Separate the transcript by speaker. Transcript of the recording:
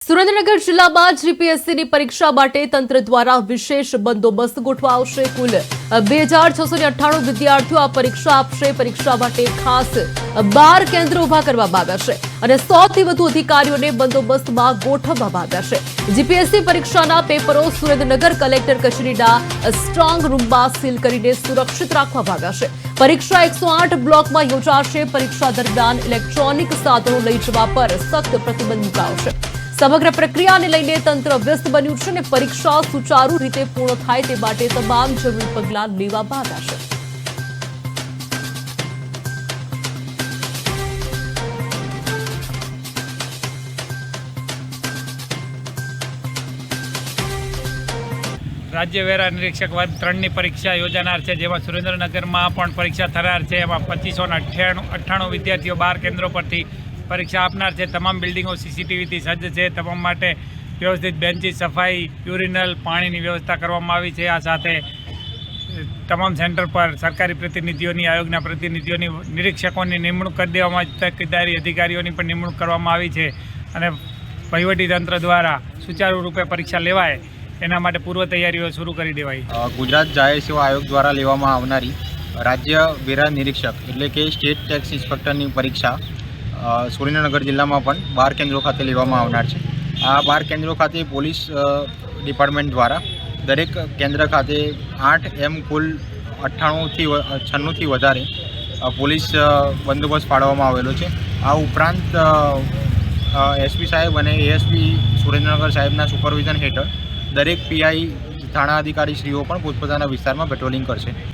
Speaker 1: સુરેન્દ્રનગર જિલ્લામાં જીપીએસસીની પરીક્ષા માટે તંત્ર દ્વારા વિશેષ બંદોબસ્ત ગોઠવાશે. કુલ 2698 વિદ્યાર્થીઓ આ પરીક્ષા આપશે. પરીક્ષા માટે ખાસ 12 કેન્દ્રો ઉભા કરવામાં આવ્યા છે અને 100 થી વધુ અધિકારીઓને બંદોબસ્તમાં ગોઠવવામાં આવ્યા છે. જીપીએસસી પરીક્ષાના પેપરો સુરેન્દ્રનગર કલેક્ટર કચેરીના સ્ટ્રોંગ રૂમમાં સીલ કરીને સુરક્ષિત રાખવામાં આવ્યા છે. પરીક્ષા 108 બ્લોકમાં યોજાશે. પરીક્ષા દરમિયાન ઇલેક્ટ્રોનિક સાધનો લઈ જવા પર સખ્ત પ્રતિબંધ મુકાયો છે. સમગ્ર પ્રક્રિયાને લઈને તંત્ર વ્યસ્ત બન્યું છે અને પરીક્ષા સુચારુ રીતે પૂર્ણ થાય તે માટે તમામ જરૂરી પગલાં લેવામાં આવ્યા છે.
Speaker 2: રાજ્ય વેરા નિરીક્ષક વર્ગ 3ની પરીક્ષા યોજાનાર છે, જેમાં સુરેન્દ્રનગરમાં પણ પરીક્ષા થનાર છે. એમાં 2598 વિદ્યાર્થીઓ 12 કેન્દ્રો પરથી પરીક્ષા આપનાર છે. તમામ બિલ્ડિંગો સીસીટીવીથી સજ્જ છે. તમામ માટે વ્યવસ્થિત બેન્ચીસ, સફાઈ, યુરિનલ, પાણીની વ્યવસ્થા કરવામાં આવી છે. આ સાથે તમામ સેન્ટર પર સરકારી પ્રતિનિધિઓની, આયોગના પ્રતિનિધિઓની, નિરીક્ષકોની નિમણૂક કરી દેવામાં આવી છે. તકેદારી અધિકારીઓની પણ નિમણૂક કરવામાં આવી છે અને વહીવટીતંત્ર દ્વારા સુચારુ રૂપે પરીક્ષા લેવાય એના માટે પૂર્વ તૈયારીઓ શરૂ કરી દેવાઈ.
Speaker 3: ગુજરાત જાહેર સેવા આયોગ દ્વારા લેવામાં આવનારી રાજ્ય વેરા નિરીક્ષક એટલે કે સ્ટેટ ટેક્સ ઇન્સ્પેક્ટરની પરીક્ષા સુરેન્દ્રનગર જિલ્લામાં પણ 12 કેન્દ્રો ખાતે લેવામાં આવનાર છે. આ 12 કેન્દ્રો ખાતે પોલીસ ડિપાર્ટમેન્ટ દ્વારા દરેક કેન્દ્ર ખાતે 8 એમ કુલ 96 થી વધારે પોલીસ બંદોબસ્ત ફાળવવામાં આવેલો છે. આ ઉપરાંત એસપી સાહેબ અને એએસપી સુરેન્દ્રનગર સાહેબના સુપરવિઝન હેઠળ દરેક પીઆઈ થાણા અધિકારી શ્રીઓ પણ પોતપોતાના વિસ્તારમાં પેટ્રોલિંગ કરશે.